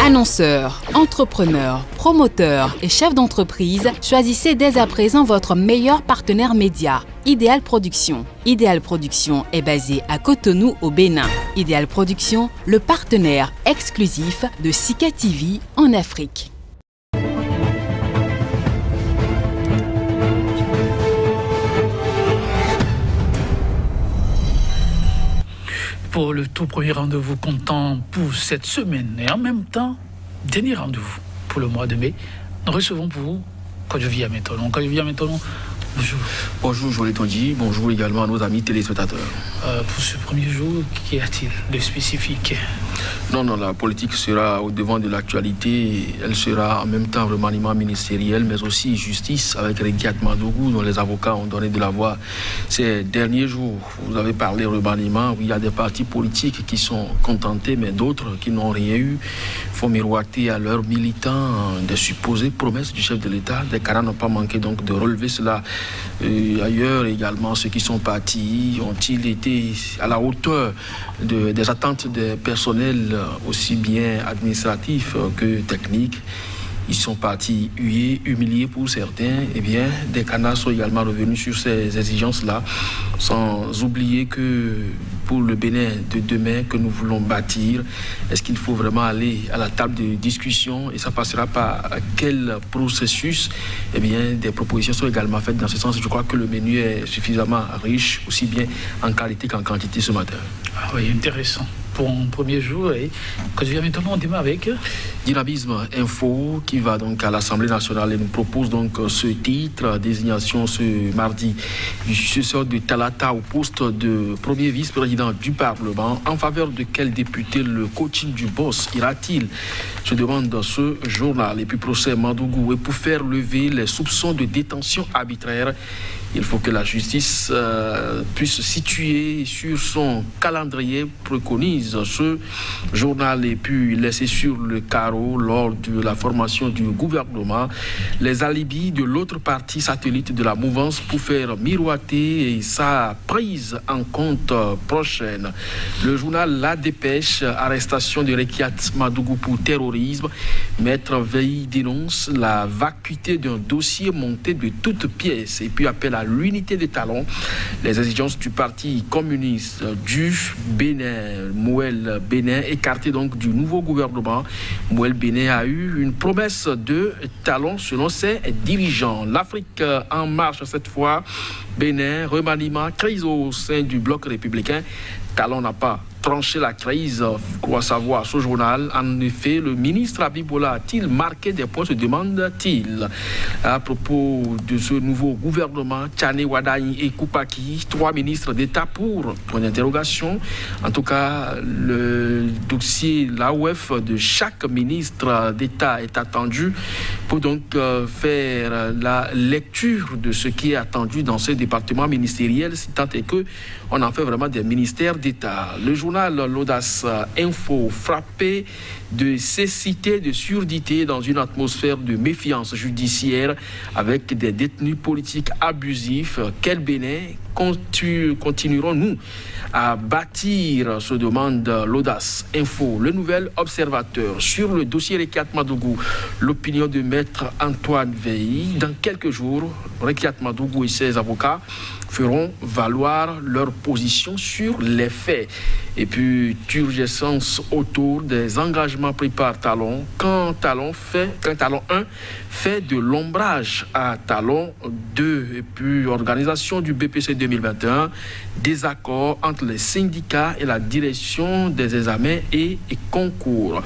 Annonceurs, entrepreneurs, promoteurs et chefs d'entreprise, choisissez dès à présent votre meilleur partenaire média, Ideal Production. Ideal Production est basé à Cotonou au Bénin. Ideal Production, le partenaire exclusif de Sika TV en Afrique. Pour le tout premier rendez-vous comptant pour cette semaine et en même temps, dernier rendez-vous pour le mois de mai, nous recevons pour vous Kodjovi Ametonon. Kodjovi Ametonon, bonjour. Bonjour Joël Tondi, bonjour également à nos amis téléspectateurs. Pour ce premier jour, qu'y a-t-il de spécifique? Non, la politique sera au devant de l'actualité. Elle sera en même temps remaniement ministériel, mais aussi justice avec Rekiat Madougou, dont les avocats ont donné de la voix ces derniers jours. Vous avez parlé remaniement, oui, il y a des partis politiques qui sont contentés, mais d'autres qui n'ont rien eu. Il faut miroiter à leurs militants des supposées promesses du chef de l'État. Des caras n'ont pas manqué donc de relever cela. Ailleurs également, ceux qui sont partis ont-ils été à la hauteur des attentes des personnels aussi bien administratifs que techniques? Ils sont partis hués, humiliés pour certains. Eh bien, des canards sont également revenus sur ces exigences-là, sans oublier que pour le Bénin de demain que nous voulons bâtir, est-ce qu'il faut vraiment aller à la table de discussion et ça passera par quel processus? Eh bien, des propositions sont également faites dans ce sens. Je crois que le menu est suffisamment riche, aussi bien en qualité qu'en quantité ce matin. Ah oui, intéressant. Pour un premier jour, et quand je viens maintenant, on démarre avec Dynamisme Info qui va donc à l'Assemblée nationale et nous propose donc ce titre, désignation ce mardi du successeur de Talata au poste de premier vice-président du Parlement. En faveur de quel député le coaching du boss ira-t-il? Je demande dans ce journal. Et puis procès Madougou. Et pour faire lever les soupçons de détention arbitraire, il faut que la justice puisse situer sur son calendrier, préconise ce journal, et puis laisser sur le carreau lors de la formation du gouvernement les alibis de l'autre partie satellite de la mouvance pour faire miroiter sa prise en compte prochaine. Le journal La Dépêche, arrestation de Rekiat Madougou pour terrorisme. Maître Veil dénonce la vacuité d'un dossier monté de toutes pièces et puis appelle à l'unité des talons. Les exigences du parti communiste du Bénin, Mouel Bénin, écarté donc du nouveau gouvernement. Mouel Bénin a eu une promesse de talons selon ses dirigeants. L'Afrique en marche cette fois. Bénin, remaniement, crise au sein du bloc républicain. Talon n'a pas tranché la crise, croit savoir ce journal. En effet, le ministre Abibola a-t-il marqué des points, se demande-t-il. À propos de ce nouveau gouvernement, Tchane Wadaï et Koupaki, 3 ministres d'État pour point d'interrogation. En tout cas, le dossier l'AOF de chaque ministre d'État est attendu pour donc faire la lecture de ce qui est attendu dans ces départements ministériels, si tant est que on en fait vraiment des ministères d'État. Le journal L'Audace Info, frappé de cécité, de surdité dans une atmosphère de méfiance judiciaire avec des détenus politiques abusifs. Quel Bénin continuerons-nous à bâtir, se demande L'Audace Info. Le Nouvel Observateur sur le dossier Rekiat Madougou, l'opinion de maître Antoine Veil. Dans quelques jours, Rekiat Madougou et ses avocats feront valoir leur position sur les faits. Et puis, turgescence autour des engagements pris par Talon. Quand Talon 1 fait de l'ombrage à Talon 2. Et puis, organisation du BPC 2021, désaccord entre les syndicats et la direction des examens et concours.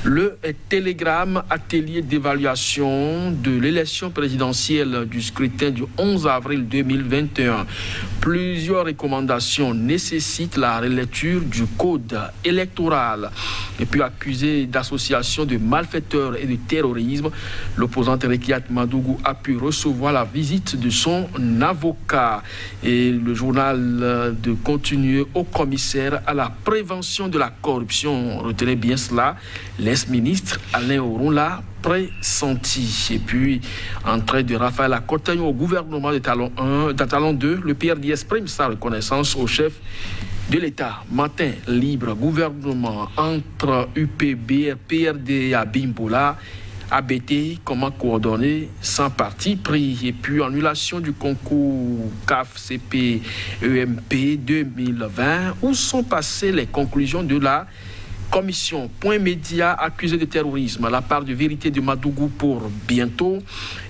Le télégramme, atelier d'évaluation de l'élection présidentielle du scrutin du 11 avril 2021. Plusieurs recommandations nécessitent la relecture du code électoral. Et puis accusé d'association de malfaiteurs et de terrorisme, l'opposante Rekiat Madougou a pu recevoir la visite de son avocat. Et le journal de continuer au commissaire à la prévention de la corruption. Retenez bien cela, l'ex-ministre Alain Oron l'a pressenti. Et puis, entrée de Raphaël Akotagne au gouvernement de Talon 1, de Talon 2, le PRD exprime sa reconnaissance au chef de l'État. Matin libre, gouvernement entre UPB, PRD et Abimbola. ABT, comment coordonner sans parti pris. Et puis annulation du concours CAF-CP EMP 2020. Où sont passées les conclusions de la commission? Point Média accusé de terrorisme. La part de vérité de Madougou pour bientôt.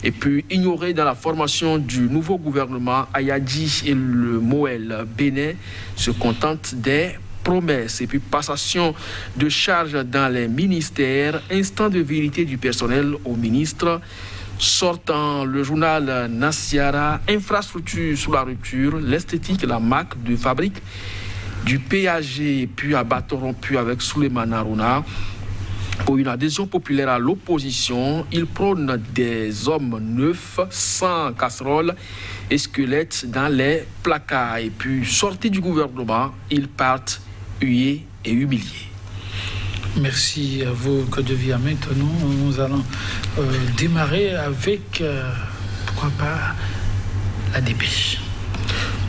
Et puis ignoré dans la formation du nouveau gouvernement, Ayadi et le Moël Bénin se contentent des promesses. Et puis passation de charges dans les ministères, instant de vérité du personnel au ministre. Sortant le journal Nassiara, infrastructure sous la rupture, l'esthétique, la marque de fabrique du PAG, puis à bâton rompu avec Souleymane Harouna. Pour une adhésion populaire à l'opposition, il prône des hommes neufs, sans casserole et squelettes dans les placards. Et puis, sortis du gouvernement, ils partent hués et humiliés. Merci à vous, Côte d'Ivoire. Maintenant, nous allons démarrer avec, pourquoi pas, la dépêche.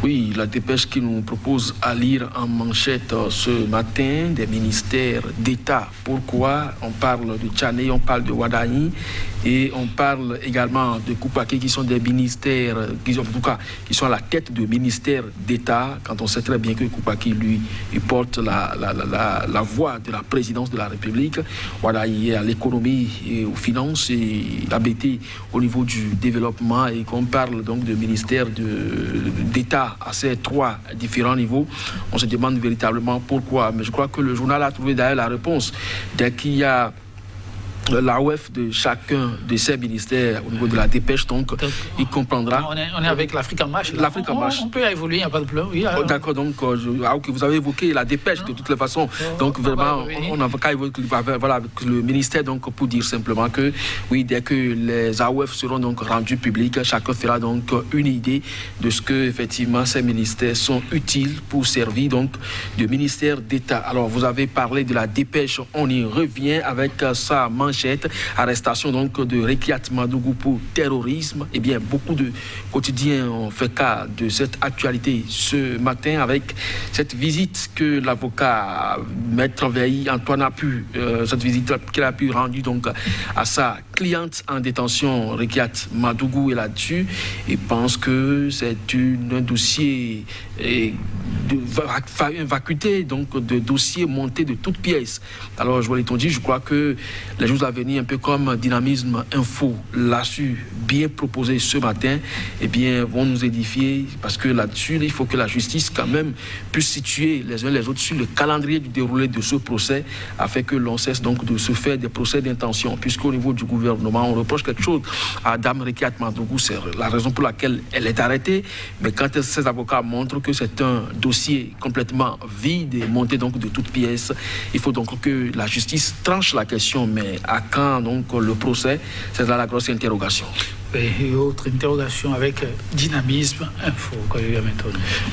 Oui, la dépêche qui nous propose à lire en manchette ce matin des ministères d'État. Pourquoi on parle de Tchané, on parle de Wadaï et on parle également de Koupaki qui sont des ministères, qui sont à la tête de ministères d'État, quand on sait très bien que Koupaki, lui, il porte la voix de la présidence de la République. Wadaï est à l'économie et aux finances et ABT au niveau du développement et qu'on parle donc de ministères d'État à ces trois différents niveaux, on se demande véritablement pourquoi. Mais je crois que le journal a trouvé d'ailleurs la réponse. Dès qu'il y a l'AOF de chacun de ces ministères au niveau de la dépêche, donc il comprendra. On est avec l'Afrique en marche. L'Afrique en marche. On peut évoluer, il n'y a pas de problème. Oui, d'accord, donc vous avez évoqué la dépêche de toutes les façons. Donc vraiment, on n'a qu'à évoquer avec le ministère donc, pour dire simplement que oui, dès que les AOF seront donc rendus publics, chacun fera donc une idée de ce que effectivement ces ministères sont utiles pour servir donc de ministère d'État. Alors vous avez parlé de la dépêche, on y revient avec sa manchette. Arrestation donc de Rekiat Madougou pour terrorisme. Eh bien, beaucoup de quotidiens ont fait cas de cette actualité ce matin avec cette visite que l'avocat Maître Veilly Antoine a pu, cette visite qu'il a pu rendre donc à sa cliente en détention, Rekiat Madougou est là-dessus et pense que c'est un dossier de vacuité, donc de dossier monté de toutes pièces. Alors, je crois que les jours à venir, un peu comme Dynamisme Info l'a su bien proposer ce matin, eh bien, vont nous édifier parce que là-dessus, il faut que la justice quand même puisse situer les uns les autres sur le calendrier du déroulé de ce procès afin que l'on cesse donc de se faire des procès d'intention, puisqu'au niveau du gouvernement, on reproche quelque chose à Dame Rekiat Madougou, c'est la raison pour laquelle elle est arrêtée, mais quand ses avocats montrent que c'est un dossier complètement vide et monté donc de toutes pièces, il faut donc que la justice tranche la question, mais à quand donc le procès? C'est là la grosse interrogation. Et autre interrogation avec Dynamisme Info.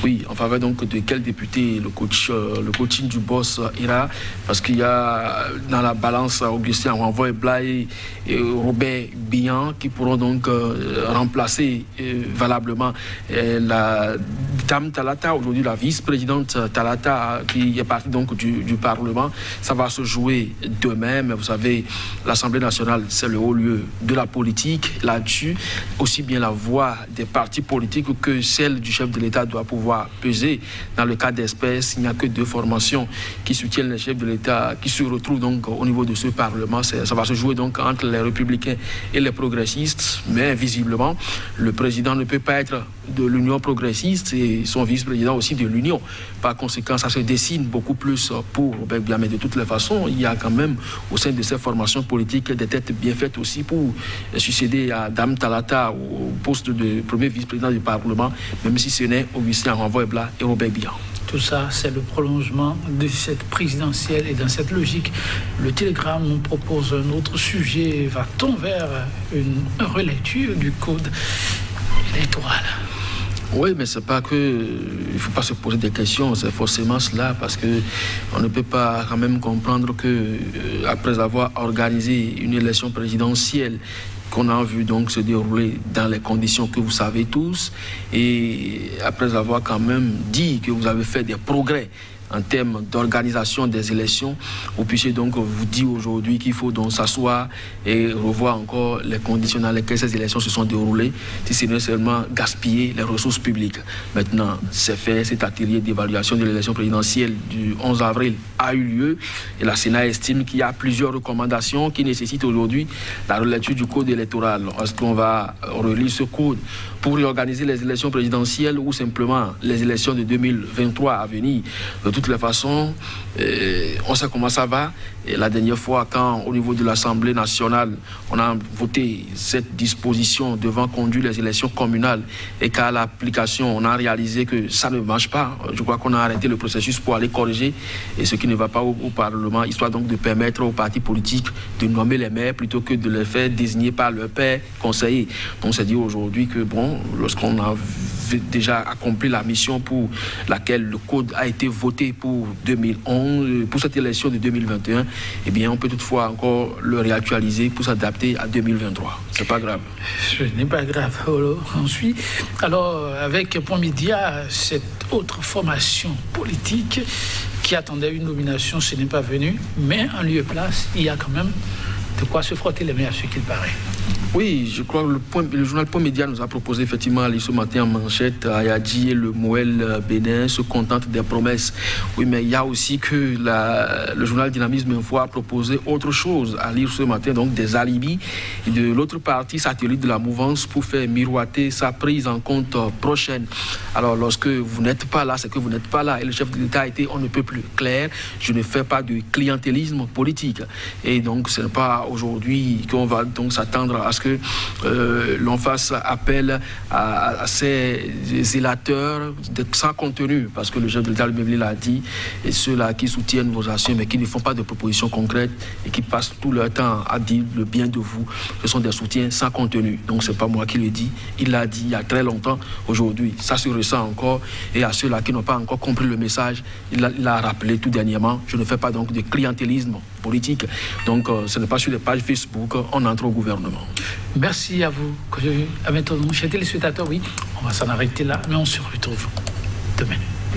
Oui, en faveur donc de quel député le coaching du boss ira, parce qu'il y a dans la balance Augustin Renvoy Blaye et Robert Bihan qui pourront donc remplacer valablement la dame Talata, aujourd'hui la vice-présidente Talata qui est partie donc du Parlement. Ça va se jouer demain, mais vous savez, l'Assemblée nationale, c'est le haut lieu de la politique. Là-dessus, aussi bien la voix des partis politiques que celle du chef de l'État doit pouvoir peser. Dans le cas d'espèce, il n'y a que deux formations qui soutiennent le chef de l'État, qui se retrouvent donc au niveau de ce Parlement. Ça va se jouer donc entre les républicains et les progressistes, mais visiblement, le président ne peut pas être de l'Union progressiste et son vice-président aussi de l'Union. Par conséquent, ça se dessine beaucoup plus pour Robert Bihan. Mais de toutes les façons, il y a quand même au sein de ces formations politiques des têtes bien faites aussi pour succéder à Dame Talata au poste de premier vice-président du Parlement, même si ce n'est Augustin Renvoy-Blas et Robert Bihan. Tout ça, c'est le prolongement de cette présidentielle. Et dans cette logique, le Télégramme nous propose un autre sujet. Va-t-on vers une relecture du code électoral? Oui, mais c'est pas que il faut pas se poser des questions, c'est forcément cela, parce que on ne peut pas quand même comprendre que après avoir organisé une élection présidentielle qu'on a vu donc se dérouler dans les conditions que vous savez tous, et après avoir quand même dit que vous avez fait des progrès en termes d'organisation des élections, vous puissiez donc vous dire aujourd'hui qu'il faut donc s'asseoir et revoir encore les conditions dans lesquelles ces élections se sont déroulées, si ce n'est seulement gaspiller les ressources publiques. Maintenant, c'est fait, cet atelier d'évaluation de l'élection présidentielle du 11 avril a eu lieu, et la Sénat estime qu'il y a plusieurs recommandations qui nécessitent aujourd'hui la relecture du code électoral. Est-ce qu'on va relire ce code pour réorganiser les élections présidentielles ou simplement les élections de 2023 à venir? De toutes les façons, on sait comment ça va. Et la dernière fois, quand au niveau de l'Assemblée nationale, on a voté cette disposition devant conduire les élections communales, et qu'à l'application, on a réalisé que ça ne marche pas. Je crois qu'on a arrêté le processus pour aller corriger et ce qui ne va pas au Parlement, histoire donc de permettre aux partis politiques de nommer les maires plutôt que de les faire désigner par leur père conseiller. Donc c'est dire aujourd'hui que bon, lorsqu'on a déjà accompli la mission pour laquelle le code a été voté pour 2011, pour cette élection de 2021, eh bien on peut toutefois encore le réactualiser pour s'adapter à 2023. C'est pas grave. Ce n'est pas grave. Ensuite, alors avec Point Média, cette autre formation politique qui attendait une nomination, ce n'est pas venu, mais en lieu et place, il y a quand même de quoi se frotter les mains à ce qu'il paraît. Oui, je crois que le journal Point Média nous a proposé effectivement aller ce matin en manchette. Ayadji et le Moël Bénin se contentent des promesses. Oui, mais il y a aussi que le journal Dynamisme Info a proposé autre chose à lire ce matin, donc des alibis de l'autre partie satellite de la mouvance pour faire miroiter sa prise en compte prochaine. Alors lorsque vous n'êtes pas là, c'est que vous n'êtes pas là. Et le chef de l'État a été on ne peut plus clair. Je ne fais pas de clientélisme politique. Et donc ce n'est pas aujourd'hui qu'on va donc s'attendre à ce que l'on fasse appel à ces zélateurs sans contenu, parce que le chef de l'État lui-même l'a dit, et ceux-là qui soutiennent vos actions mais qui ne font pas de propositions concrètes et qui passent tout leur temps à dire le bien de vous, ce sont des soutiens sans contenu. Donc c'est pas moi qui le dis, il l'a dit il y a très longtemps. Aujourd'hui, ça se ressent encore, et à ceux-là qui n'ont pas encore compris le message, il l'a rappelé tout dernièrement, je ne fais pas donc de clientélisme politique. Donc ce n'est pas sur les pages Facebook, on entre au gouvernement. Merci à vous. À bientôt, chers téléspectateurs. Oui, on va s'en arrêter là, mais on se retrouve demain.